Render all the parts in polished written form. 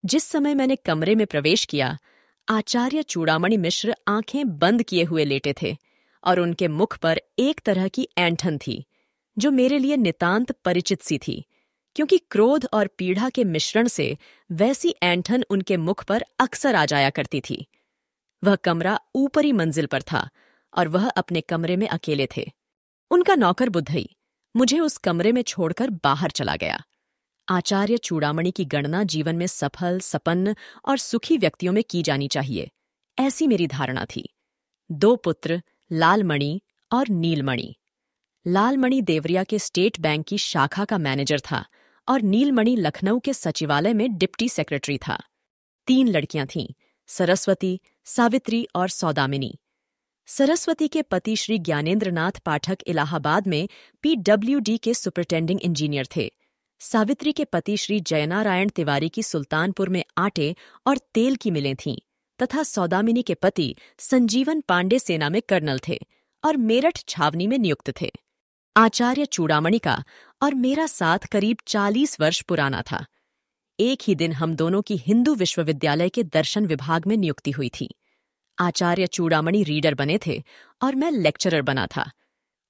जिस समय मैंने कमरे में प्रवेश किया, आचार्य चूड़ामणि मिश्र आंखें बंद किए हुए लेटे थे और उनके मुख पर एक तरह की ऐंठन थी जो मेरे लिए नितांत परिचित सी थी, क्योंकि क्रोध और पीड़ा के मिश्रण से वैसी ऐंठन उनके मुख पर अक्सर आ जाया करती थी। वह कमरा ऊपरी मंजिल पर था और वह अपने कमरे में अकेले थे। उनका नौकर बुद्धई मुझे उस कमरे में छोड़कर बाहर चला गया। आचार्य चूड़ामणि की गणना जीवन में सफल, संपन्न और सुखी व्यक्तियों में की जानी चाहिए, ऐसी मेरी धारणा थी। 2 पुत्र, लालमणि और नीलमणि। लालमणि देवरिया के स्टेट बैंक की शाखा का मैनेजर था और नीलमणि लखनऊ के सचिवालय में डिप्टी सेक्रेटरी था। 3 लड़कियां थीं, सरस्वती, सावित्री और सौदामिनी। सरस्वती के पति श्री ज्ञानेंद्रनाथ पाठक इलाहाबाद में PWD के सुपरिटेंडिंग इंजीनियर थे। सावित्री के पति श्री जयनारायण तिवारी की सुल्तानपुर में आटे और तेल की मिलें थीं तथा सौदामिनी के पति संजीवन पांडे सेना में कर्नल थे और मेरठ छावनी में नियुक्त थे। आचार्य चूड़ामणि का और मेरा साथ करीब 40 वर्ष पुराना था। एक ही दिन हम दोनों की हिंदू विश्वविद्यालय के दर्शन विभाग में नियुक्ति हुई थी। आचार्य चूड़ामणि रीडर बने थे और मैं लेक्चरर बना था।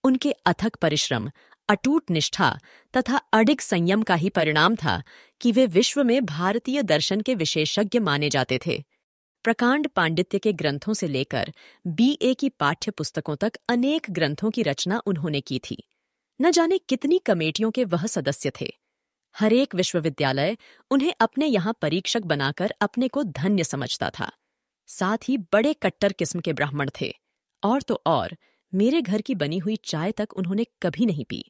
उनके अथक परिश्रम, अटूट निष्ठा तथा अडिग संयम का ही परिणाम था कि वे विश्व में भारतीय दर्शन के विशेषज्ञ माने जाते थे। प्रकांड पांडित्य के ग्रंथों से लेकर BA की पाठ्य पुस्तकों तक अनेक ग्रंथों की रचना उन्होंने की थी। न जाने कितनी कमेटियों के वह सदस्य थे। हर एक विश्वविद्यालय उन्हें अपने यहाँ परीक्षक बनाकर अपने को धन्य समझता था। साथ ही बड़े कट्टर किस्म के ब्राह्मण थे। और तो और मेरे घर की बनी हुई चाय तक उन्होंने कभी नहीं पी।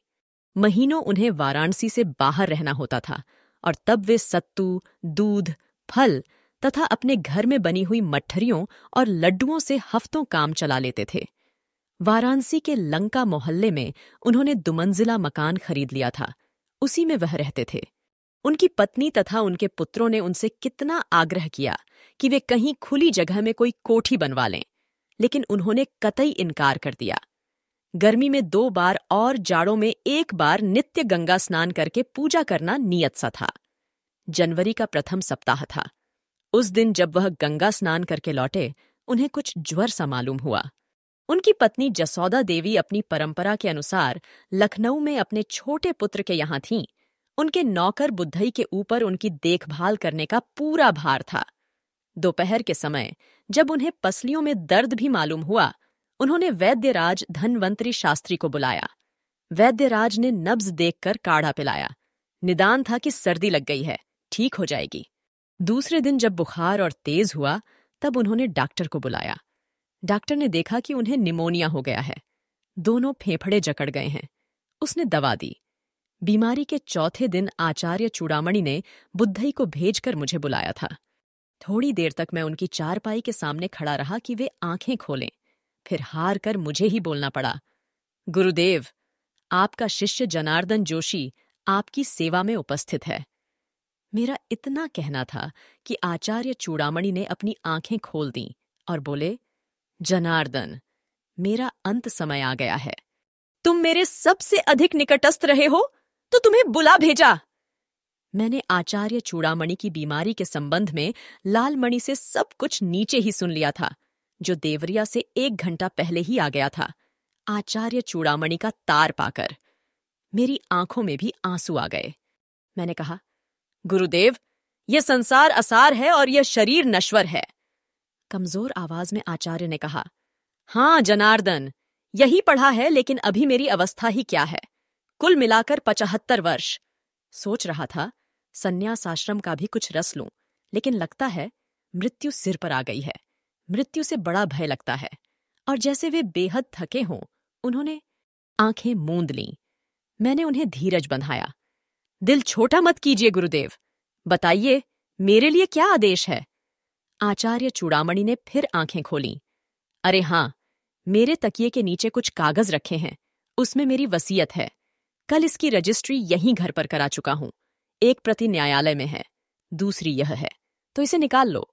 महीनों उन्हें वाराणसी से बाहर रहना होता था और तब वे सत्तू, दूध, फल तथा अपने घर में बनी हुई मट्ठरियों और लड्डुओं से हफ्तों काम चला लेते थे। वाराणसी के लंका मोहल्ले में उन्होंने दुमंजिला मकान खरीद लिया था। उसी में वह रहते थे। उनकी पत्नी तथा उनके पुत्रों ने उनसे कितना आग्रह किया कि वे कहीं खुली जगह में कोई कोठी बनवा लें, लेकिन उन्होंने कतई इनकार कर दिया। गर्मी में 2 बार और जाड़ों में 1 बार नित्य गंगा स्नान करके पूजा करना नियत सा था। जनवरी का प्रथम सप्ताह था। उस दिन जब वह गंगा स्नान करके लौटे, उन्हें कुछ ज्वर सा मालूम हुआ। उनकी पत्नी जसौदा देवी अपनी परंपरा के अनुसार लखनऊ में अपने छोटे पुत्र के यहाँ थीं। उनके नौकर बुद्धई के ऊपर उनकी देखभाल करने का पूरा भार था। दोपहर के समय जब उन्हें पसलियों में दर्द भी मालूम हुआ, उन्होंने वैद्यराज धनवंतरी शास्त्री को बुलाया। वैद्यराज ने नब्ज देखकर काढ़ा पिलाया। निदान था कि सर्दी लग गई है, ठीक हो जाएगी। दूसरे दिन जब बुखार और तेज हुआ, तब उन्होंने डॉक्टर को बुलाया। डॉक्टर ने देखा कि उन्हें निमोनिया हो गया है। दोनों फेफड़े जकड़ गए हैं। उसने दवा दी। बीमारी के चौथे दिन आचार्य चूड़ामणि ने बुद्धई को भेजकर मुझे बुलाया था। थोड़ी देर तक मैं उनकी चारपाई के सामने खड़ा रहा कि वे आंखें खोलें। फिर हार कर मुझे ही बोलना पड़ा। गुरुदेव, आपका शिष्य जनार्दन जोशी आपकी सेवा में उपस्थित है। मेरा इतना कहना था कि आचार्य चूड़ामणि ने अपनी आंखें खोल दीं और बोले, जनार्दन, मेरा अंत समय आ गया है। तुम मेरे सबसे अधिक निकटस्थ रहे हो तो तुम्हें बुला भेजा। मैंने आचार्य चूड़ामणि की बीमारी के संबंध में लालमणि से सब कुछ नीचे ही सुन लिया था, जो देवरिया से 1 घंटा पहले ही आ गया था। आचार्य चूड़ामणि का तार पाकर मेरी आंखों में भी आंसू आ गए। मैंने कहा, गुरुदेव, यह संसार असार है और यह शरीर नश्वर है। कमजोर आवाज में आचार्य ने कहा, हाँ जनार्दन, यही पढ़ा है, लेकिन अभी मेरी अवस्था ही क्या है। कुल मिलाकर 75 वर्ष। सोच रहा था संन्यास आश्रम का भी कुछ रस लूं, लेकिन लगता है मृत्यु सिर पर आ गई है। मृत्यु से बड़ा भय लगता है। और जैसे वे बेहद थके हों, उन्होंने आंखें मूंद लीं। मैंने उन्हें धीरज बंधाया। दिल छोटा मत कीजिए गुरुदेव, बताइए मेरे लिए क्या आदेश है। आचार्य चूड़ामणि ने फिर आंखें खोलीं। अरे हाँ, मेरे तकिए के नीचे कुछ कागज रखे हैं, उसमें मेरी वसीयत है। कल इसकी रजिस्ट्री यहीं घर पर करा चुका हूं। एक प्रति न्यायालय में है, दूसरी यह है, तो इसे निकाल लो।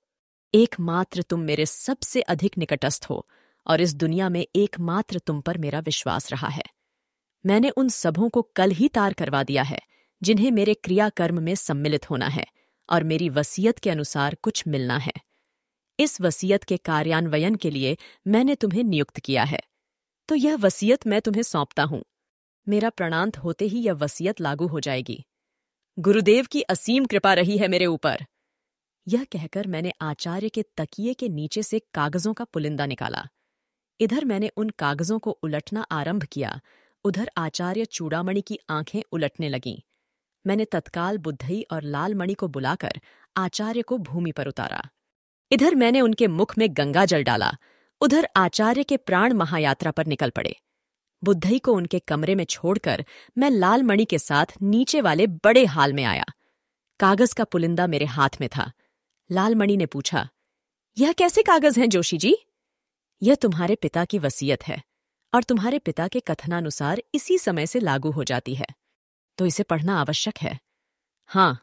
एकमात्र तुम मेरे सबसे अधिक निकटस्थ हो और इस दुनिया में एकमात्र तुम पर मेरा विश्वास रहा है। मैंने उन सबों को कल ही तार करवा दिया है जिन्हें मेरे क्रियाकर्म में सम्मिलित होना है, और मेरी वसीयत के अनुसार कुछ मिलना है। इस वसीयत के कार्यान्वयन के लिए मैंने तुम्हें नियुक्त किया है, तो यह वसीयत मैं तुम्हें सौंपता हूं। मेरा प्राणांत होते ही यह वसीयत लागू हो जाएगी। गुरुदेव की असीम कृपा रही है मेरे ऊपर। यह कहकर मैंने आचार्य के तकिए के नीचे से कागजों का पुलिंदा निकाला। इधर मैंने उन कागजों को उलटना आरंभ किया, उधर आचार्य चूड़ामणि की आंखें उलटने लगीं। मैंने तत्काल बुद्धई और लालमणि को बुलाकर आचार्य को भूमि पर उतारा। इधर मैंने उनके मुख में गंगा जल डाला, उधर आचार्य के प्राण महायात्रा पर निकल पड़े। बुद्धई को उनके कमरे में छोड़कर मैं लालमणि के साथ नीचे वाले बड़े हाल में आया। कागज का पुलिंदा मेरे हाथ में था। लालमणि ने पूछा, यह कैसे कागज हैं जोशी जी? यह तुम्हारे पिता की वसीयत है और तुम्हारे पिता के कथनानुसार इसी समय से लागू हो जाती है, तो इसे पढ़ना आवश्यक है। हाँ,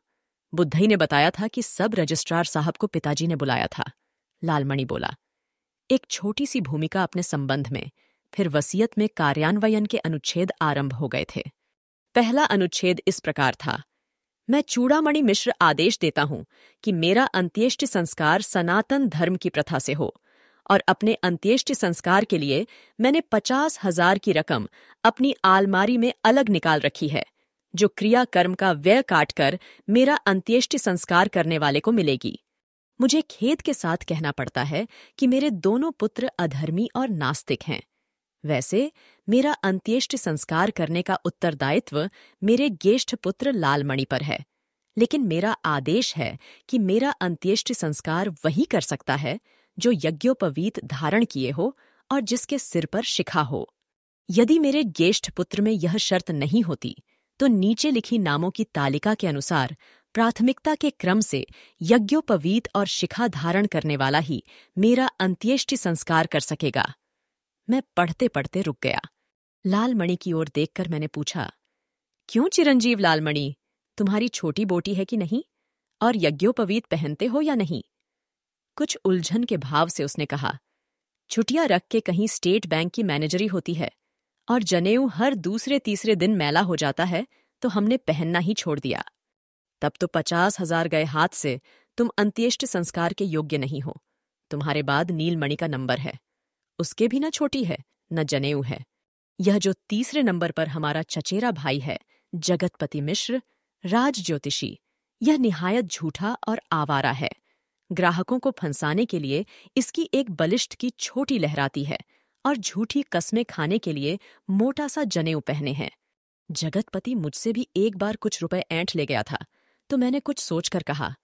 बुद्धई ने बताया था कि सब रजिस्ट्रार साहब को पिताजी ने बुलाया था, लालमणि बोला। एक छोटी सी भूमिका अपने संबंध में, फिर वसीयत में कार्यान्वयन के अनुच्छेद आरंभ हो गए थे। पहला अनुच्छेद इस प्रकार था, मैं चूड़ामणि मिश्र आदेश देता हूं कि मेरा अंत्येष्टि संस्कार सनातन धर्म की प्रथा से हो, और अपने अंत्येष्टि संस्कार के लिए मैंने 50,000 की रकम अपनी आलमारी में अलग निकाल रखी है, जो क्रिया कर्म का व्यय काटकर मेरा अंत्येष्टि संस्कार करने वाले को मिलेगी। मुझे खेद के साथ कहना पड़ता है कि मेरे दोनों पुत्र अधर्मी और नास्तिक हैं। वैसे मेरा अंत्येष्टि संस्कार करने का उत्तरदायित्व मेरे ज्येष्ठ पुत्र लालमणि पर है, लेकिन मेरा आदेश है कि मेरा अंत्येष्टि संस्कार वही कर सकता है जो यज्ञोपवीत धारण किए हो और जिसके सिर पर शिखा हो। यदि मेरे ज्येष्ठ पुत्र में यह शर्त नहीं होती, तो नीचे लिखी नामों की तालिका के अनुसार प्राथमिकता के क्रम से यज्ञोपवीत और शिखा धारण करने वाला ही मेरा अंत्येष्टि संस्कार कर सकेगा। मैं पढ़ते पढ़ते रुक गया। लालमणि की ओर देखकर मैंने पूछा, क्यों चिरंजीव लालमणि, तुम्हारी छोटी बोटी है कि नहीं, और यज्ञोपवीत पहनते हो या नहीं? कुछ उलझन के भाव से उसने कहा, छुट्टियां रख के कहीं स्टेट बैंक की मैनेजरी होती है, और जनेऊ हर दूसरे तीसरे दिन मैला हो जाता है, तो हमने पहनना ही छोड़ दिया। तब तो 50,000 गए हाथ से तुम अंत्येष्टि संस्कार के योग्य नहीं हो। तुम्हारे बाद नीलमणि का नंबर है, उसके भी न छोटी है न जनेऊ है। यह जो तीसरे नंबर पर हमारा चचेरा भाई है, जगतपति मिश्र, राज ज्योतिषी, यह निहायत झूठा और आवारा है। ग्राहकों को फंसाने के लिए इसकी एक बलिष्ठ की छोटी लहराती है, और झूठी कस्में खाने के लिए मोटा सा जनेऊ पहने हैं। जगतपति मुझसे भी एक बार कुछ रुपए ऐंठ ले गया था, तो मैंने कुछ सोचकर कहा,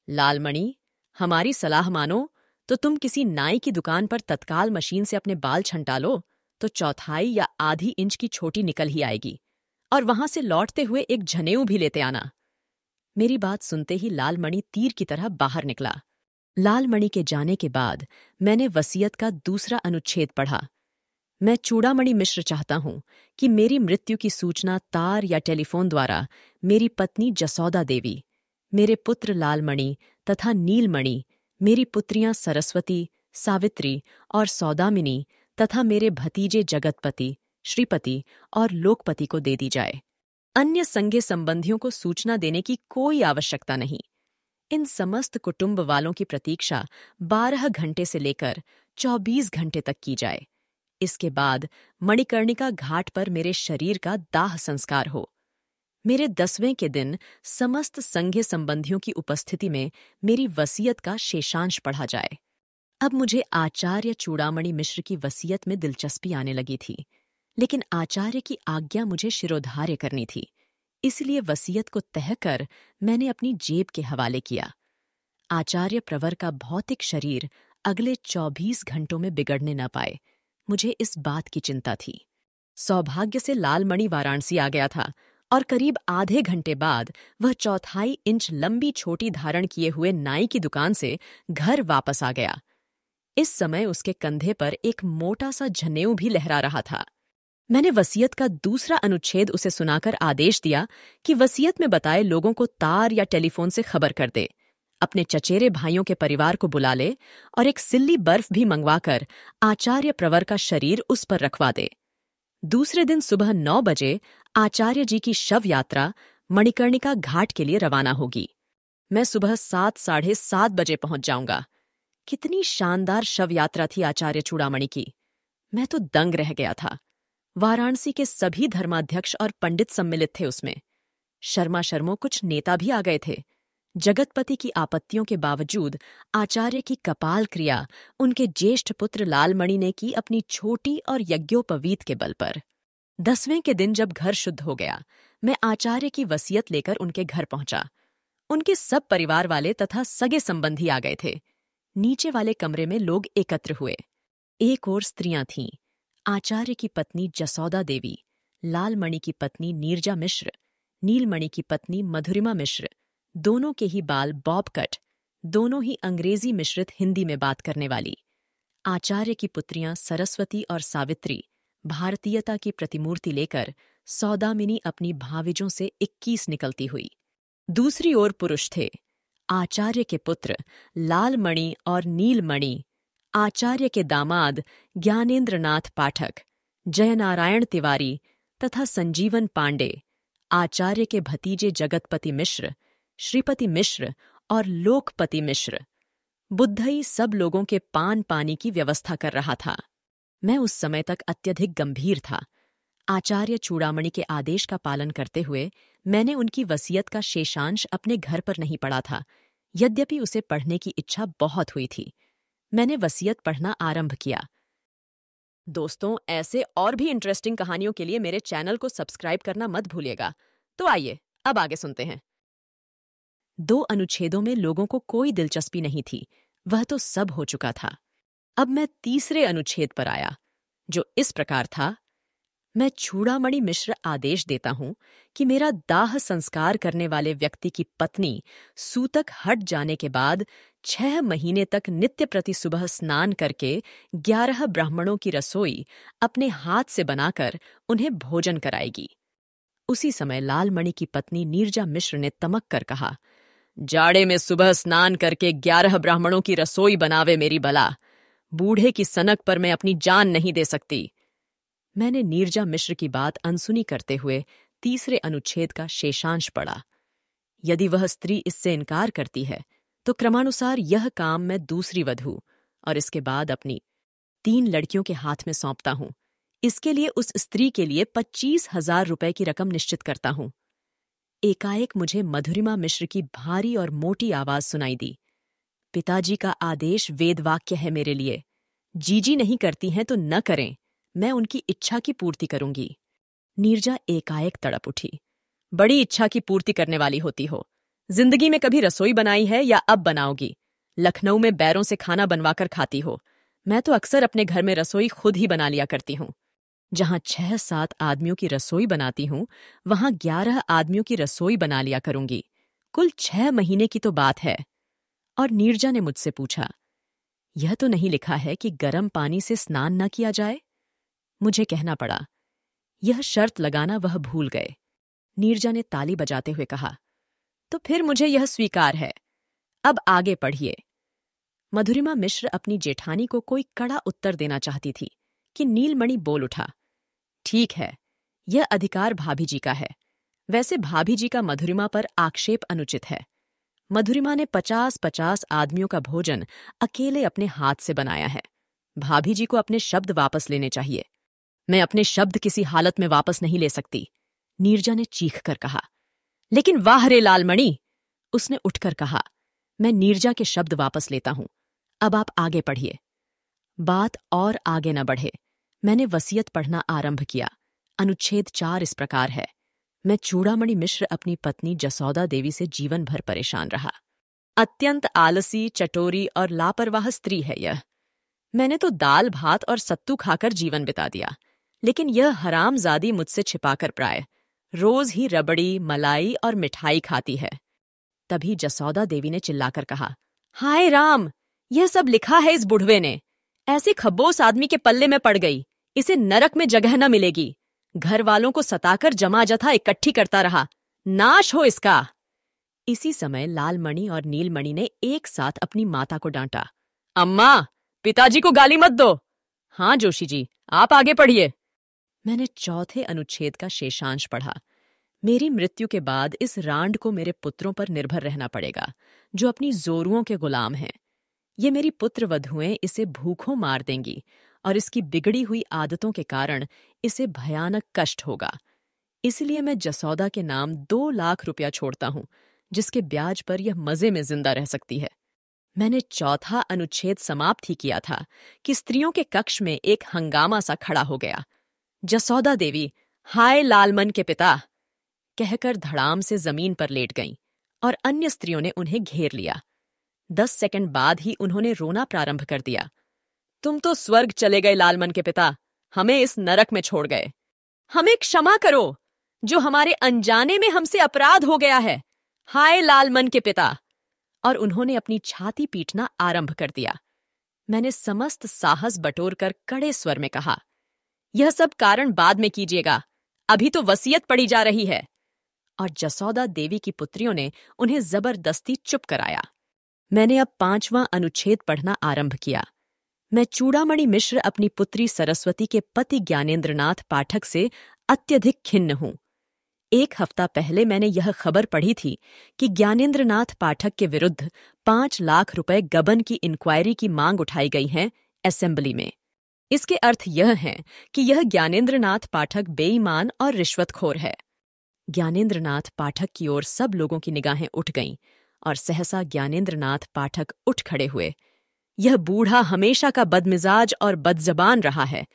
लालमणि, हमारी सलाह मानो तो तुम किसी नाई की दुकान पर तत्काल मशीन से अपने बाल छंटा लो, तो 1/4 या आधी इंच की छोटी निकल ही आएगी, और वहां से लौटते हुए एक जनेऊ भी लेते आना। मेरी बात सुनते ही लालमणि तीर की तरह बाहर निकला। लालमणि के जाने के बाद मैंने वसीयत का दूसरा अनुच्छेद पढ़ा। मैं चूड़ामणि मिश्र चाहता हूं कि मेरी मृत्यु की सूचना तार या टेलीफोन द्वारा मेरी पत्नी जसौदा देवी, मेरे पुत्र लालमणि तथा नीलमणि, मेरी पुत्रियां सरस्वती, सावित्री और सौदामिनी तथा मेरे भतीजे जगतपति, श्रीपति और लोकपति को दे दी जाए। अन्य संगे संबंधियों को सूचना देने की कोई आवश्यकता नहीं। इन समस्त कुटुंब वालों की प्रतीक्षा 12 घंटे से लेकर 24 घंटे तक की जाए। इसके बाद मणिकर्णिका घाट पर मेरे शरीर का दाह संस्कार हो। मेरे 10वें के दिन समस्त संघे संबंधियों की उपस्थिति में मेरी वसीयत का शेषांश पढ़ा जाए। अब मुझे आचार्य चूड़ामणि मिश्र की वसीयत में दिलचस्पी आने लगी थी, लेकिन आचार्य की आज्ञा मुझे शिरोधार्य करनी थी, इसलिए वसीयत को तह कर मैंने अपनी जेब के हवाले किया। आचार्य प्रवर का भौतिक शरीर अगले 24 घंटों में बिगड़ने न पाए, मुझे इस बात की चिंता थी। सौभाग्य से लालमणि वाराणसी आ गया था, और करीब आधे घंटे बाद वह 1/4 इंच लंबी छोटी धारण किए हुए नाई की दुकान से घर वापस आ गया। इस समय उसके कंधे पर एक मोटा सा जनेऊ भी लहरा रहा था। मैंने वसीयत का दूसरा अनुच्छेद उसे सुनाकर आदेश दिया कि वसीयत में बताए लोगों को तार या टेलीफोन से खबर कर दे, अपने चचेरे भाइयों के परिवार को बुला ले, और एक सिल्ली बर्फ भी मंगवाकर आचार्य प्रवर का शरीर उस पर रखवा दे। दूसरे दिन सुबह 9 बजे आचार्य जी की शव यात्रा मणिकर्णिका घाट के लिए रवाना होगी। मैं सुबह 7 साढ़े 7 बजे पहुंच जाऊंगा। कितनी शानदार शव यात्रा थी आचार्य चूड़ामणि की। मैं तो दंग रह गया था। वाराणसी के सभी धर्माध्यक्ष और पंडित सम्मिलित थे उसमें। शर्मा शर्मों कुछ नेता भी आ गए थे। जगतपति की आपत्तियों के बावजूद आचार्य की कपाल क्रिया उनके ज्येष्ठ पुत्र लालमणि ने की अपनी छोटी और यज्ञोपवीत के बल पर। 10वें के दिन जब घर शुद्ध हो गया, मैं आचार्य की वसीयत लेकर उनके घर पहुंचा। उनके सब परिवार वाले तथा सगे संबंधी आ गए थे। नीचे वाले कमरे में लोग एकत्र हुए। एक ओर स्त्रियां थीं, आचार्य की पत्नी जसौदा देवी, लालमणि की पत्नी नीरजा मिश्र, नीलमणि की पत्नी मधुरिमा मिश्र, दोनों के ही बाल बॉब कट, दोनों ही अंग्रेजी मिश्रित हिंदी में बात करने वाली। आचार्य की पुत्रियां सरस्वती और सावित्री भारतीयता की प्रतिमूर्ति लेकर सौदामिनी अपनी भाविजों से 21 निकलती हुई। दूसरी ओर पुरुष थे, आचार्य के पुत्र लालमणि और नीलमणि, आचार्य के दामाद ज्ञानेंद्रनाथ पाठक, जयनारायण तिवारी तथा संजीवन पांडे, आचार्य के भतीजे जगतपति मिश्र, श्रीपति मिश्र और लोकपति मिश्र। बुद्धई सब लोगों के पान पानी की व्यवस्था कर रहा था। मैं उस समय तक अत्यधिक गंभीर था। आचार्य चूड़ामणि के आदेश का पालन करते हुए मैंने उनकी वसीयत का शेषांश अपने घर पर नहीं पढ़ा था, यद्यपि उसे पढ़ने की इच्छा बहुत हुई थी। मैंने वसीयत पढ़ना आरंभ किया। दोस्तों, ऐसे और भी इंटरेस्टिंग कहानियों के लिए मेरे चैनल को सब्सक्राइब करना मत भूलिएगा। तो आइए अब आगे सुनते हैं। 2 अनुच्छेदों में लोगों को कोई दिलचस्पी नहीं थी, वह तो सब हो चुका था। अब मैं तीसरे अनुच्छेद पर आया, जो इस प्रकार था: मैं चूड़ामणि मिश्र आदेश देता हूं कि मेरा दाह संस्कार करने वाले व्यक्ति की पत्नी सूतक हट जाने के बाद 6 महीने तक नित्य प्रति सुबह स्नान करके 11 ब्राह्मणों की रसोई अपने हाथ से बनाकर उन्हें भोजन कराएगी। उसी समय लालमणि की पत्नी नीरजा मिश्र ने तमक कर कहा, जाड़े में सुबह स्नान करके 11 ब्राह्मणों की रसोई बनावे मेरी बला, बूढ़े की सनक पर मैं अपनी जान नहीं दे सकती। मैंने नीरजा मिश्र की बात अनसुनी करते हुए तीसरे अनुच्छेद का शेषांश पढ़ा। यदि वह स्त्री इससे इनकार करती है तो क्रमानुसार यह काम मैं दूसरी वधू और इसके बाद अपनी 3 लड़कियों के हाथ में सौंपता हूं। इसके लिए उस स्त्री के लिए 25,000 रुपए की रकम निश्चित करता हूं। एकाएक मुझे मधुरिमा मिश्र की भारी और मोटी आवाज सुनाई दी। पिताजी का आदेश वेदवाक्य है मेरे लिए। जीजी नहीं करती हैं तो न करें, मैं उनकी इच्छा की पूर्ति करूंगी। नीरजा एकाएक तड़प उठी। बड़ी इच्छा की पूर्ति करने वाली होती हो। जिंदगी में कभी रसोई बनाई है या अब बनाओगी? लखनऊ में बैरों से खाना बनवाकर खाती हो। मैं तो अक्सर अपने घर में रसोई खुद ही बना लिया करती हूं। जहां 6-7 आदमियों की रसोई बनाती हूं, वहां 11 आदमियों की रसोई बना लिया करूंगी। कुल 6 महीने की तो बात है। और नीरजा ने मुझसे पूछा, यह तो नहीं लिखा है कि गर्म पानी से स्नान न किया जाए? मुझे कहना पड़ा, यह शर्त लगाना वह भूल गए। नीरजा ने ताली बजाते हुए कहा, तो फिर मुझे यह स्वीकार है। अब आगे पढ़िए। मधुरिमा मिश्र अपनी जेठानी को कोई कड़ा उत्तर देना चाहती थी कि नीलमणि बोल उठा, ठीक है, यह अधिकार भाभी जी का है। वैसे भाभी जी का मधुरिमा पर आक्षेप अनुचित है। मधुरिमा ने 50-50 आदमियों का भोजन अकेले अपने हाथ से बनाया है। भाभी जी को अपने शब्द वापस लेने चाहिए। मैं अपने शब्द किसी हालत में वापस नहीं ले सकती, नीरजा ने चीख कर कहा। लेकिन वाह रे लालमणि, उसने उठकर कहा, मैं नीरजा के शब्द वापस लेता हूं। अब आप आगे पढ़िए। बात और आगे न बढ़े, मैंने वसीयत पढ़ना आरंभ किया। अनुच्छेद 4 इस प्रकार है: मैं चूड़ामणि मिश्र अपनी पत्नी जसौदा देवी से जीवन भर परेशान रहा। अत्यंत आलसी, चटोरी और लापरवाह स्त्री है यह। मैंने तो दाल भात और सत्तू खाकर जीवन बिता दिया, लेकिन यह हरामजादी मुझसे छिपाकर प्राय रोज ही रबड़ी, मलाई और मिठाई खाती है। तभी जसौदा देवी ने चिल्लाकर कहा, हाय राम, यह सब लिखा है इस बुढ़वे ने। ऐसे खब्बोस आदमी के पल्ले में पड़ गई, इसे नरक में जगह न मिलेगी। घर वालों को सताकर जमा जथा इकट्ठी करता रहा, नाश हो इसका। इसी समय लालमणि और नीलमणि ने एक साथ अपनी माता को डांटा, अम्मा, पिताजी को गाली मत दो। हाँ जोशी जी, आप आगे पढ़िए। मैंने चौथे अनुच्छेद का शेषांश पढ़ा। मेरी मृत्यु के बाद इस रांड को मेरे पुत्रों पर निर्भर रहना पड़ेगा, जो अपनी जोरुओं के गुलाम हैं। ये मेरी पुत्र वधुएं इसे भूखों मार देंगी और इसकी बिगड़ी हुई आदतों के कारण इसे भयानक कष्ट होगा। इसलिए मैं जसौदा के नाम 2 लाख रुपया छोड़ता हूं, जिसके ब्याज पर यह मजे में जिंदा रह सकती है। मैंने चौथा अनुच्छेद समाप्त ही किया था कि स्त्रियों के कक्ष में एक हंगामा सा खड़ा हो गया। जसौदा देवी, हाय लालमन के पिता, कहकर धड़ाम से जमीन पर लेट गईं और अन्य स्त्रियों ने उन्हें घेर लिया। 10 सेकंड बाद ही उन्होंने रोना प्रारंभ कर दिया। तुम तो स्वर्ग चले गए लालमन के पिता, हमें इस नरक में छोड़ गए। हमें क्षमा करो, जो हमारे अनजाने में हमसे अपराध हो गया है। हाय लालमन के पिता। और उन्होंने अपनी छाती पीटना आरंभ कर दिया। मैंने समस्त साहस बटोरकर कड़े स्वर में कहा, यह सब कारण बाद में कीजिएगा, अभी तो वसीयत पड़ी जा रही है। और जसौदा देवी की पुत्रियों ने उन्हें जबरदस्ती चुप कराया। मैंने अब 5वां अनुच्छेद पढ़ना आरंभ किया। मैं चूड़ामणि मिश्र अपनी पुत्री सरस्वती के पति ज्ञानेंद्रनाथ पाठक से अत्यधिक खिन्न हूं। 1 हफ्ता पहले मैंने यह खबर पढ़ी थी कि ज्ञानेंद्रनाथ पाठक के विरुद्ध 5 लाख रुपए गबन की इंक्वायरी की मांग उठाई गई है असेंबली में। इसके अर्थ यह है कि यह ज्ञानेंद्रनाथ पाठक बेईमान और रिश्वतखोर है। ज्ञानेंद्रनाथ पाठक की ओर सब लोगों की निगाहें उठ गईं और सहसा ज्ञानेंद्रनाथ पाठक उठ खड़े हुए। यह बूढ़ा हमेशा का बदमिजाज और बदजबान रहा है,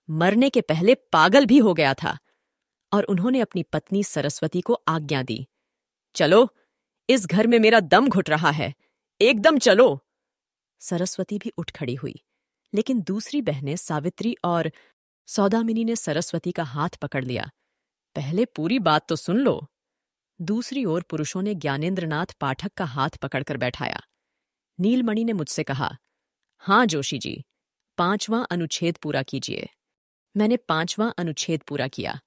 मरने के पहले पागल भी हो गया था। और उन्होंने अपनी पत्नी सरस्वती को आज्ञा दी, चलो, इस घर में मेरा दम घुट रहा है, एकदम चलो। सरस्वती भी उठ खड़ी हुई, लेकिन दूसरी बहनें सावित्री और सौदामिनी ने सरस्वती का हाथ पकड़ लिया। पहले पूरी बात तो सुन लो। दूसरी ओर पुरुषों ने ज्ञानेंद्रनाथ पाठक का हाथ पकड़कर बैठाया। नीलमणि ने मुझसे कहा, हाँ जोशी जी, 5वां अनुच्छेद पूरा कीजिए। मैंने 5वां अनुच्छेद पूरा किया।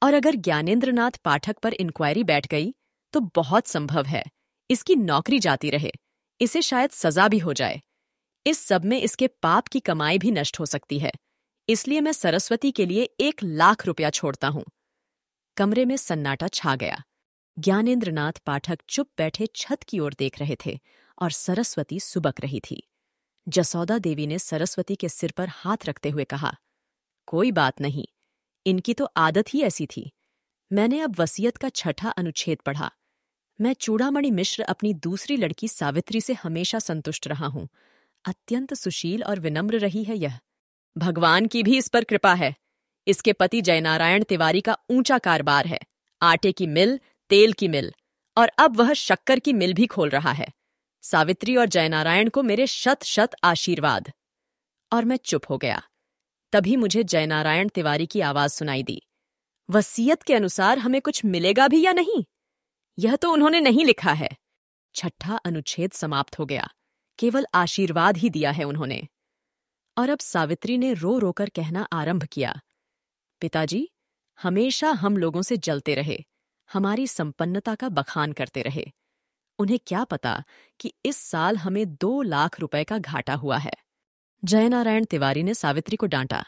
और अगर ज्ञानेंद्रनाथ पाठक पर इंक्वायरी बैठ गई तो बहुत संभव है इसकी नौकरी जाती रहे, इसे शायद सजा भी हो जाए। इस सब में इसके पाप की कमाई भी नष्ट हो सकती है। इसलिए मैं सरस्वती के लिए 1 लाख रुपया छोड़ता हूं। कमरे में सन्नाटा छा गया। ज्ञानेंद्रनाथ पाठक चुप बैठे छत की ओर देख रहे थे और सरस्वती सुबक रही थी। जसौदा देवी ने सरस्वती के सिर पर हाथ रखते हुए कहा, कोई बात नहीं, इनकी तो आदत ही ऐसी थी। मैंने अब वसीयत का 6ठा अनुच्छेद पढ़ा। मैं चूड़ामणि मिश्र अपनी दूसरी लड़की सावित्री से हमेशा संतुष्ट रहा हूं। अत्यंत सुशील और विनम्र रही है यह। भगवान की भी इस पर कृपा है। इसके पति जयनारायण तिवारी का ऊंचा कारोबार है, आटे की मिल, तेल की मिल, और अब वह शक्कर की मिल भी खोल रहा है। सावित्री और जयनारायण को मेरे शत शत आशीर्वाद। और मैं चुप हो गया। तभी मुझे जयनारायण तिवारी की आवाज सुनाई दी, वसीयत के अनुसार हमें कुछ मिलेगा भी या नहीं? यह तो उन्होंने नहीं लिखा है। 6ठा अनुच्छेद समाप्त हो गया, केवल आशीर्वाद ही दिया है उन्होंने। और अब सावित्री ने रो रोकर कहना आरंभ किया, पिताजी हमेशा हम लोगों से जलते रहे, हमारी संपन्नता का बखान करते रहे। उन्हें क्या पता कि इस साल हमें 2 लाख रुपए का घाटा हुआ है। जयनारायण तिवारी ने सावित्री को डांटा,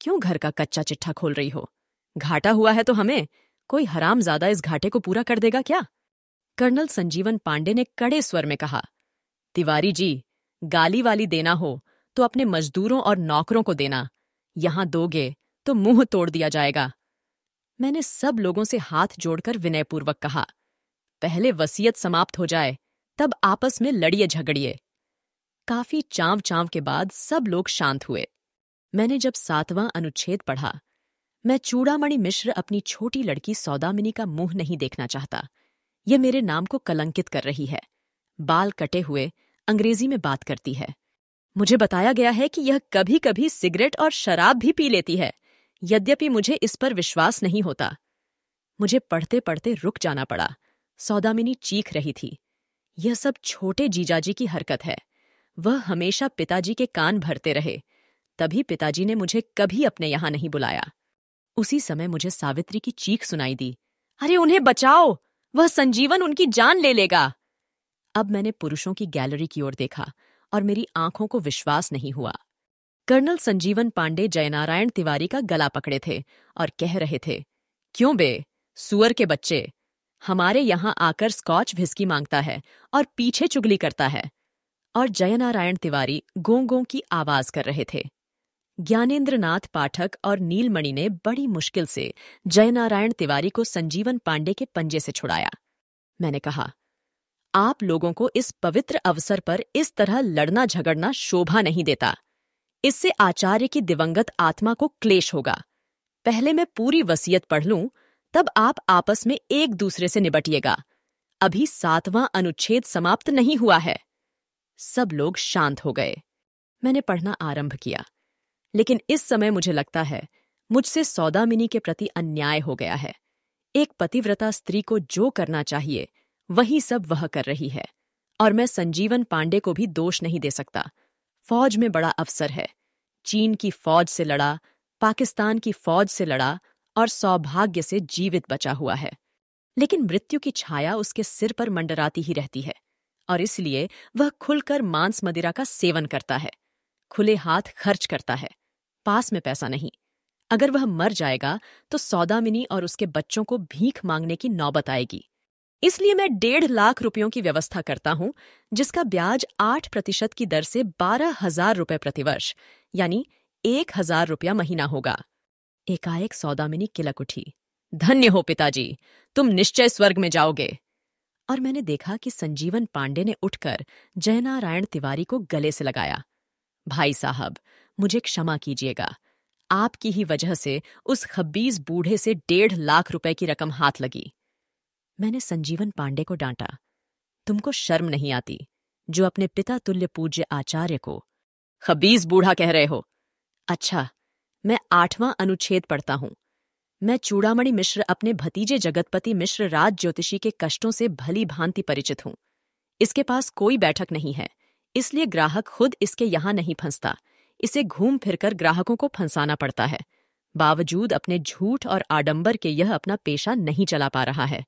क्यों घर का कच्चा चिट्ठा खोल रही हो? घाटा हुआ है तो हमें कोई हरामजादा इस घाटे को पूरा कर देगा क्या? कर्नल संजीवन पांडे ने कड़े स्वर में कहा, तिवारी जी, गाली वाली देना हो तो अपने मजदूरों और नौकरों को देना, यहां दोगे तो मुंह तोड़ दिया जाएगा। मैंने सब लोगों से हाथ जोड़कर विनयपूर्वक कहा, पहले वसीयत समाप्त हो जाए, तब आपस में लड़िए झगड़िए। काफी चाव चाव के बाद सब लोग शांत हुए। मैंने जब 7वां अनुच्छेद पढ़ा, मैं चूड़ामणि मिश्र अपनी छोटी लड़की सौदामिनी का मुंह नहीं देखना चाहता। यह मेरे नाम को कलंकित कर रही है। बाल कटे हुए, अंग्रेजी में बात करती है। मुझे बताया गया है कि यह कभी कभी सिगरेट और शराब भी पी लेती है, यद्यपि मुझे इस पर विश्वास नहीं होता। मुझे पढ़ते पढ़ते रुक जाना पड़ा। सौदामिनी चीख रही थी, यह सब छोटे जीजाजी की हरकत है। वह हमेशा पिताजी के कान भरते रहे, तभी पिताजी ने मुझे कभी अपने यहां नहीं बुलाया। उसी समय मुझे सावित्री की चीख सुनाई दी, अरे उन्हें बचाओ, वह संजीवन उनकी जान ले लेगा। अब मैंने पुरुषों की गैलरी की ओर देखा और मेरी आंखों को विश्वास नहीं हुआ। कर्नल संजीवन पांडे जयनारायण तिवारी का गला पकड़े थे और कह रहे थे, क्यों बे, सुअर के बच्चे, हमारे यहाँ आकर स्कॉच व्हिस्की मांगता है और पीछे चुगली करता है। और जयनारायण तिवारी गों गों की आवाज कर रहे थे। ज्ञानेंद्र नाथ पाठक और नीलमणि ने बड़ी मुश्किल से जयनारायण तिवारी को संजीवन पांडे के पंजे से छुड़ाया। मैंने कहा, आप लोगों को इस पवित्र अवसर पर इस तरह लड़ना झगड़ना शोभा नहीं देता। इससे आचार्य की दिवंगत आत्मा को क्लेश होगा। पहले मैं पूरी वसीयत पढ़ लूं, तब आप आपस में एक दूसरे से निबटिएगा। अभी 7वां अनुच्छेद समाप्त नहीं हुआ है। सब लोग शांत हो गए। मैंने पढ़ना आरंभ किया, लेकिन इस समय मुझे लगता है मुझसे सौदामिनी के प्रति अन्याय हो गया है। एक पतिव्रता स्त्री को जो करना चाहिए वही सब वह कर रही है, और मैं संजीवन पांडे को भी दोष नहीं दे सकता। फौज में बड़ा अफसर है, चीन की फौज से लड़ा, पाकिस्तान की फौज से लड़ा और सौभाग्य से जीवित बचा हुआ है। लेकिन मृत्यु की छाया उसके सिर पर मंडराती ही रहती है, और इसलिए वह खुलकर मांस मदिरा का सेवन करता है, खुले हाथ खर्च करता है। पास में पैसा नहीं। अगर वह मर जाएगा तो सौदामिनी और उसके बच्चों को भीख मांगने की नौबत आएगी। इसलिए मैं 1.5 लाख रुपयों की व्यवस्था करता हूं, जिसका ब्याज 8% की दर से 12,000 रुपये प्रतिवर्ष, यानी 1,000 रुपया महीना होगा। एकाएक सौदामिनी किलक उठी। धन्य हो पिताजी, तुम निश्चय स्वर्ग में जाओगे। और मैंने देखा कि संजीवन पांडे ने उठकर जयनारायण तिवारी को गले से लगाया। भाई साहब, मुझे क्षमा कीजिएगा। आपकी ही वजह से उस खब्बीस बूढ़े से 1.5 लाख रुपए की रकम हाथ लगी। मैंने संजीवन पांडे को डांटा। तुमको शर्म नहीं आती जो अपने पिता तुल्य पूज्य आचार्य को खब्बीस बूढ़ा कह रहे हो? अच्छा, मैं 8वां अनुच्छेद पढ़ता हूं। मैं चूड़ामणि मिश्र अपने भतीजे जगतपति मिश्र राज ज्योतिषी के कष्टों से भली भांति परिचित हूं। इसके पास कोई बैठक नहीं है, इसलिए ग्राहक खुद इसके यहां नहीं फंसता। इसे घूम फिरकर ग्राहकों को फंसाना पड़ता है। बावजूद अपने झूठ और आडंबर के यह अपना पेशा नहीं चला पा रहा है।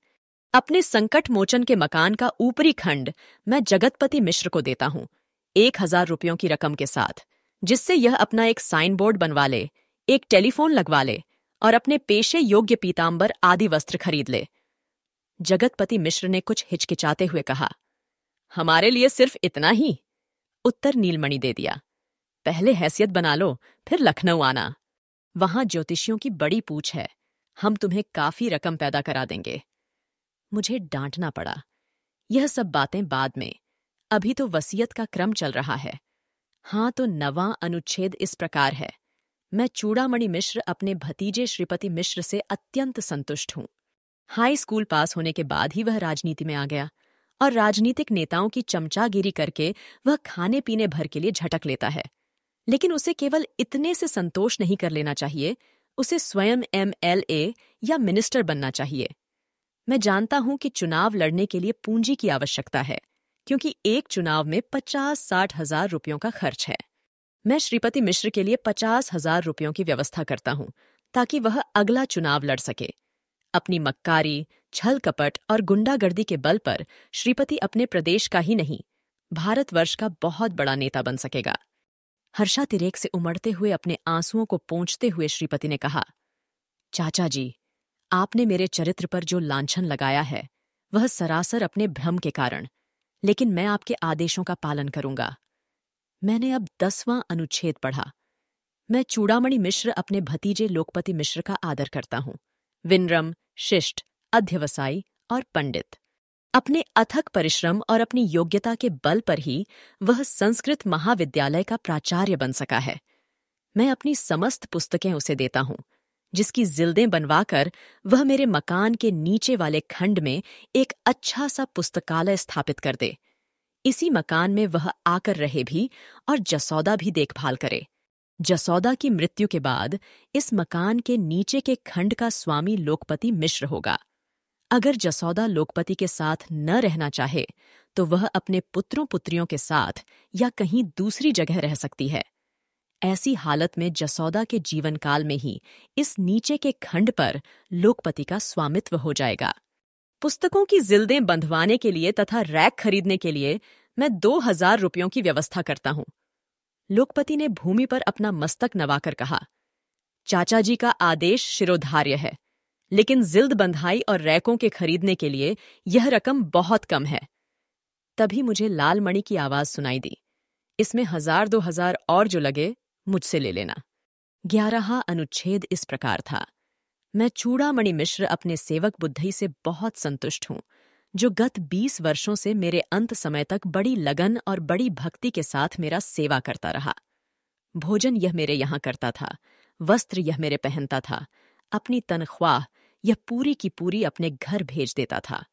अपने संकट मोचन के मकान का ऊपरी खंड मैं जगतपति मिश्र को देता हूं, 1,000 रुपयों की रकम के साथ, जिससे यह अपना एक साइन बोर्ड बनवा ले, एक टेलीफोन लगवा ले और अपने पेशे योग्य पीतांबर आदि वस्त्र खरीद ले। जगतपति मिश्र ने कुछ हिचकिचाते हुए कहा, हमारे लिए सिर्फ इतना ही? उत्तर नीलमणि दे दिया, पहले हैसियत बना लो, फिर लखनऊ आना। वहां ज्योतिषियों की बड़ी पूछ है, हम तुम्हें काफी रकम पैदा करा देंगे। मुझे डांटना पड़ा। यह सब बातें बाद में, अभी तो वसीयत का क्रम चल रहा है। हाँ, तो 9वां अनुच्छेद इस प्रकार है। मैं चूड़ामणि मिश्र अपने भतीजे श्रीपति मिश्र से अत्यंत संतुष्ट हूं। हाई स्कूल पास होने के बाद ही वह राजनीति में आ गया, और राजनीतिक नेताओं की चमचागिरी करके वह खाने पीने भर के लिए झटक लेता है। लेकिन उसे केवल इतने से संतोष नहीं कर लेना चाहिए, उसे स्वयं MLA या मिनिस्टर बनना चाहिए। मैं जानता हूं कि चुनाव लड़ने के लिए पूंजी की आवश्यकता है, क्योंकि एक चुनाव में 50-60 हजार रुपयों का खर्च है। मैं श्रीपति मिश्र के लिए 50,000 रुपयों की व्यवस्था करता हूं, ताकि वह अगला चुनाव लड़ सके। अपनी मक्कारी, छल कपट और गुंडागर्दी के बल पर श्रीपति अपने प्रदेश का ही नहीं, भारतवर्ष का बहुत बड़ा नेता बन सकेगा। हर्षातिरेक से उमड़ते हुए अपने आंसुओं को पोंछते हुए श्रीपति ने कहा, चाचा जी, आपने मेरे चरित्र पर जो लांछन लगाया है वह सरासर अपने भ्रम के कारण, लेकिन मैं आपके आदेशों का पालन करूंगा। मैंने अब 10वां अनुच्छेद पढ़ा। मैं चूड़ामणि मिश्र अपने भतीजे लोकपति मिश्र का आदर करता हूं, विनम्र, शिष्ट, अध्यवसायी और पंडित। अपने अथक परिश्रम और अपनी योग्यता के बल पर ही वह संस्कृत महाविद्यालय का प्राचार्य बन सका है। मैं अपनी समस्त पुस्तकें उसे देता हूं, जिसकी जिल्दें बनवाकर वह मेरे मकान के नीचे वाले खंड में एक अच्छा सा पुस्तकालय स्थापित कर दे। इसी मकान में वह आकर रहे भी और जसौदा भी देखभाल करे। जसौदा की मृत्यु के बाद इस मकान के नीचे के खंड का स्वामी लोकपति मिश्र होगा। अगर जसौदा लोकपति के साथ न रहना चाहे तो वह अपने पुत्रों पुत्रियों के साथ या कहीं दूसरी जगह रह सकती है। ऐसी हालत में जसौदा के जीवन काल में ही इस नीचे के खंड पर लोकपति का स्वामित्व हो जाएगा। पुस्तकों की जिल्दें बंधवाने के लिए तथा रैक खरीदने के लिए मैं 2,000 रुपयों की व्यवस्था करता हूं। लोकपति ने भूमि पर अपना मस्तक नवाकर कहा, चाचा जी का आदेश शिरोधार्य है, लेकिन जिल्द बंधाई और रैकों के खरीदने के लिए यह रकम बहुत कम है। तभी मुझे लाल मणि की आवाज सुनाई दी, इसमें 1000-2000 और जो लगे मुझसे ले लेना। 11वां अनुच्छेद इस प्रकार था, मैं चूड़ामणि मिश्र अपने सेवक बुद्धई से बहुत संतुष्ट हूं, जो गत 20 वर्षों से मेरे अंत समय तक बड़ी लगन और बड़ी भक्ति के साथ मेरा सेवा करता रहा। भोजन यह मेरे यहाँ करता था, वस्त्र यह मेरे पहनता था, अपनी तनख्वाह यह पूरी की पूरी अपने घर भेज देता था।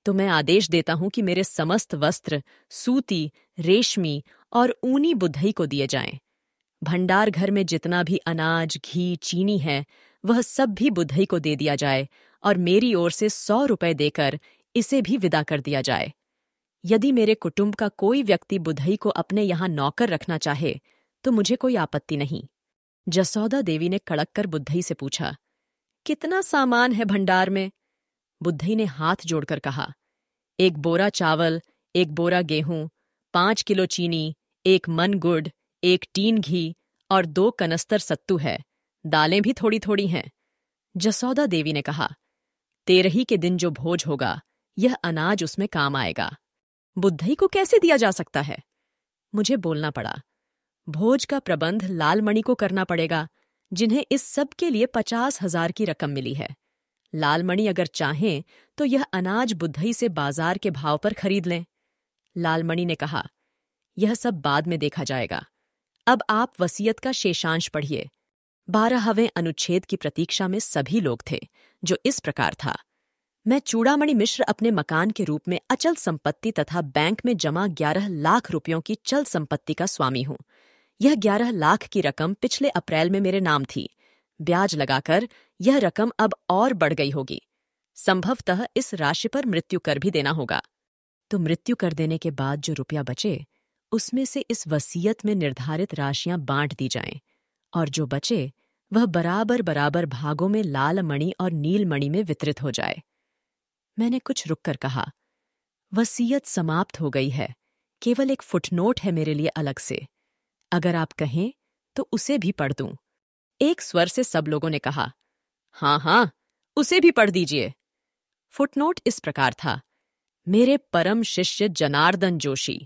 तो मैं आदेश देता हूं कि मेरे समस्त वस्त्र सूती, रेशमी और ऊनी बुद्धई को दिए जाएं। भंडार घर में जितना भी अनाज, घी, चीनी है, वह सब भी बुद्धई को दे दिया जाए और मेरी ओर से 100 रुपए देकर इसे भी विदा कर दिया जाए। यदि मेरे कुटुंब का कोई व्यक्ति बुद्धई को अपने यहाँ नौकर रखना चाहे तो मुझे कोई आपत्ति नहीं। जसौदा देवी ने कड़क कर बुद्धई से पूछा, कितना सामान है भंडार में? बुद्धई ने हाथ जोड़कर कहा, 1 बोरा चावल, 1 बोरा गेहूं, 5 किलो चीनी, 1 मन गुड़, 1 टीन घी और 2 कनस्तर सत्तू है। दालें भी थोड़ी थोड़ी हैं। जसौदा देवी ने कहा, 13ही के दिन जो भोज होगा, यह अनाज उसमें काम आएगा। बुद्धई को कैसे दिया जा सकता है? मुझे बोलना पड़ा, भोज का प्रबंध लालमणि को करना पड़ेगा, जिन्हें इस सब के लिए 50,000 की रकम मिली है। लालमणि अगर चाहें तो यह अनाज बुद्धई से बाजार के भाव पर खरीद लें। लालमणि ने कहा, यह सब बाद में देखा जाएगा। अब आप वसीयत का शेषांश पढ़िए। 12वें अनुच्छेद की प्रतीक्षा में सभी लोग थे, जो इस प्रकार था, मैं चूड़ामणि मिश्र अपने मकान के रूप में अचल संपत्ति तथा बैंक में जमा 11 लाख रुपयों की चल संपत्ति का स्वामी हूं। यह 11 लाख की रकम पिछले अप्रैल में मेरे नाम थी। ब्याज लगाकर यह रकम अब और बढ़ गई होगी। संभवतः इस राशि पर मृत्यु कर भी देना होगा। तो मृत्यु कर देने के बाद जो रुपया बचे, उसमें से इस वसीयत में निर्धारित राशियां बांट दी जाएं, और जो बचे वह बराबर बराबर भागों में लाल मणि और नील मणि में वितरित हो जाए। मैंने कुछ रुककर कहा, वसीयत समाप्त हो गई है, केवल एक फुटनोट है मेरे लिए अलग से। अगर आप कहें तो उसे भी पढ़ दूं। एक स्वर से सब लोगों ने कहा, हाँ हाँ, उसे भी पढ़ दीजिए। फुटनोट इस प्रकार था, मेरे परम शिष्य जनार्दन जोशी,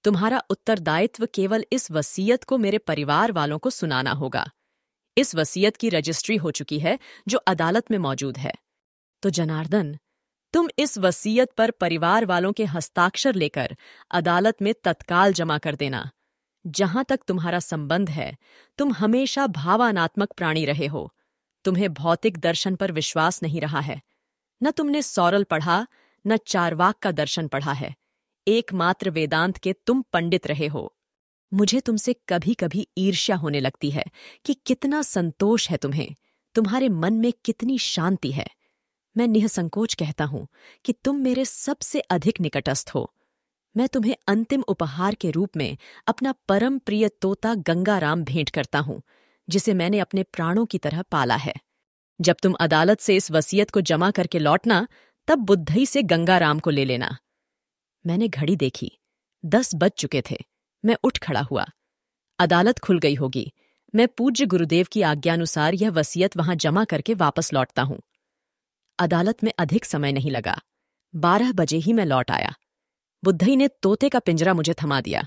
तुम्हारा उत्तरदायित्व केवल इस वसीयत को मेरे परिवार वालों को सुनाना होगा। इस वसीयत की रजिस्ट्री हो चुकी है, जो अदालत में मौजूद है। तो जनार्दन, तुम इस वसीयत पर परिवार वालों के हस्ताक्षर लेकर अदालत में तत्काल जमा कर देना। जहां तक तुम्हारा संबंध है, तुम हमेशा भावनात्मक प्राणी रहे हो। तुम्हें भौतिक दर्शन पर विश्वास नहीं रहा है। न तुमने सौरल पढ़ा, न चारवाक का दर्शन पढ़ा है। एकमात्र वेदांत के तुम पंडित रहे हो। मुझे तुमसे कभी कभी ईर्ष्या होने लगती है कि कितना संतोष है तुम्हें, तुम्हारे मन में कितनी शांति है। मैं निःसंकोच कहता हूं कि तुम मेरे सबसे अधिक निकटस्थ हो। मैं तुम्हें अंतिम उपहार के रूप में अपना परम प्रिय तोता गंगाराम भेंट करता हूं, जिसे मैंने अपने प्राणों की तरह पाला है। जब तुम अदालत से इस वसीयत को जमा करके लौटना, तब बुद्धई से गंगाराम को ले लेना। मैंने घड़ी देखी, 10 बज चुके थे। मैं उठ खड़ा हुआ। अदालत खुल गई होगी। मैं पूज्य गुरुदेव की आज्ञानुसार यह वसीयत वहां जमा करके वापस लौटता हूं। अदालत में अधिक समय नहीं लगा। 12 बजे ही मैं लौट आया। बुद्धई ने तोते का पिंजरा मुझे थमा दिया।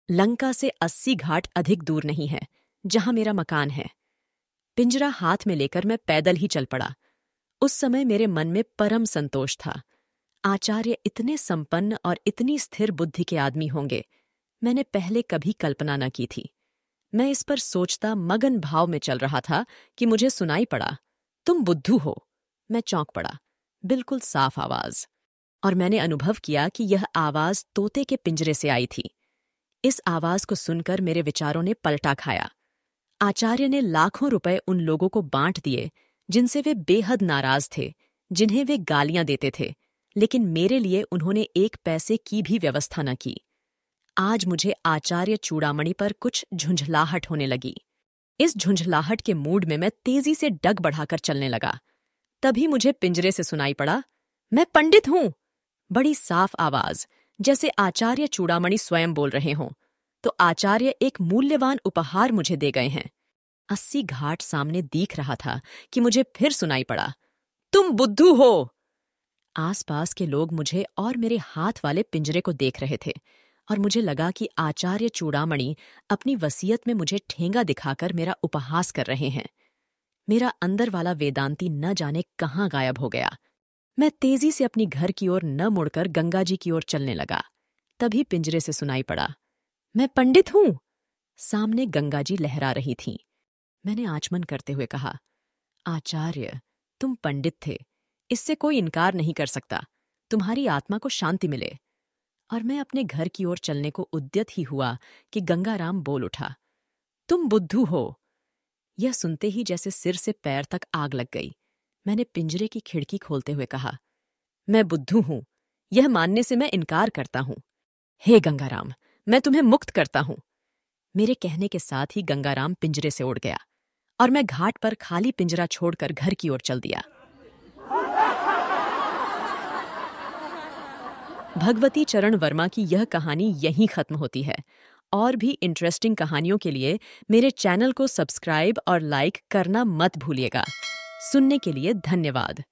लंका से 80 घाट अधिक दूर नहीं है, जहां मेरा मकान है। पिंजरा हाथ में लेकर मैं पैदल ही चल पड़ा। उस समय मेरे मन में परम संतोष था। आचार्य इतने संपन्न और इतनी स्थिर बुद्धि के आदमी होंगे, मैंने पहले कभी कल्पना न की थी। मैं इस पर सोचता मगन भाव में चल रहा था कि मुझे सुनाई पड़ा, तुम बुद्धू हो। मैं चौंक पड़ा। बिल्कुल साफ आवाज, और मैंने अनुभव किया कि यह आवाज तोते के पिंजरे से आई थी। इस आवाज को सुनकर मेरे विचारों ने पलटा खाया। आचार्य ने लाखों रुपए उन लोगों को बांट दिए जिनसे वे बेहद नाराज थे, जिन्हें वे गालियां देते थे, लेकिन मेरे लिए उन्होंने 1 पैसे की भी व्यवस्था न की। आज मुझे आचार्य चूड़ामणि पर कुछ झुंझलाहट होने लगी। इस झुंझलाहट के मूड में मैं तेजी से डग बढ़ाकर चलने लगा। तभी मुझे पिंजरे से सुनाई पड़ा, मैं पंडित हूं। बड़ी साफ आवाज, जैसे आचार्य चूड़ामणि स्वयं बोल रहे हों। तो आचार्य एक मूल्यवान उपहार मुझे दे गए हैं। 80 घाट सामने दिख रहा था कि मुझे फिर सुनाई पड़ा, तुम बुद्धू हो। आसपास के लोग मुझे और मेरे हाथ वाले पिंजरे को देख रहे थे और मुझे लगा कि आचार्य चूड़ामणि अपनी वसीयत में मुझे ठेंगा दिखाकर मेरा उपहास कर रहे हैं। मेरा अंदर वाला वेदांती न जाने कहाँ गायब हो गया। मैं तेजी से अपनी घर की ओर न मुड़कर गंगा जी की ओर चलने लगा। तभी पिंजरे से सुनाई पड़ा, मैं पंडित हूं। सामने गंगा जी लहरा रही थीं। मैंने आचमन करते हुए कहा, आचार्य, तुम पंडित थे, इससे कोई इनकार नहीं कर सकता। तुम्हारी आत्मा को शांति मिले। और मैं अपने घर की ओर चलने को उद्यत ही हुआ कि गंगाराम बोल उठा, तुम बुद्धू हो। यह सुनते ही जैसे सिर से पैर तक आग लग गई। मैंने पिंजरे की खिड़की खोलते हुए कहा, मैं बुद्धू हूं, यह मानने से मैं इनकार करता हूं। हे गंगाराम, मैं तुम्हें मुक्त करता हूं। मेरे कहने के साथ ही गंगाराम पिंजरे से उड़ गया और मैं घाट पर खाली पिंजरा छोड़कर घर की ओर चल दिया। भगवती चरण वर्मा की यह कहानी यहीं खत्म होती है। और भी इंटरेस्टिंग कहानियों के लिए मेरे चैनल को सब्सक्राइब और लाइक करना मत भूलिएगा। सुनने के लिए धन्यवाद।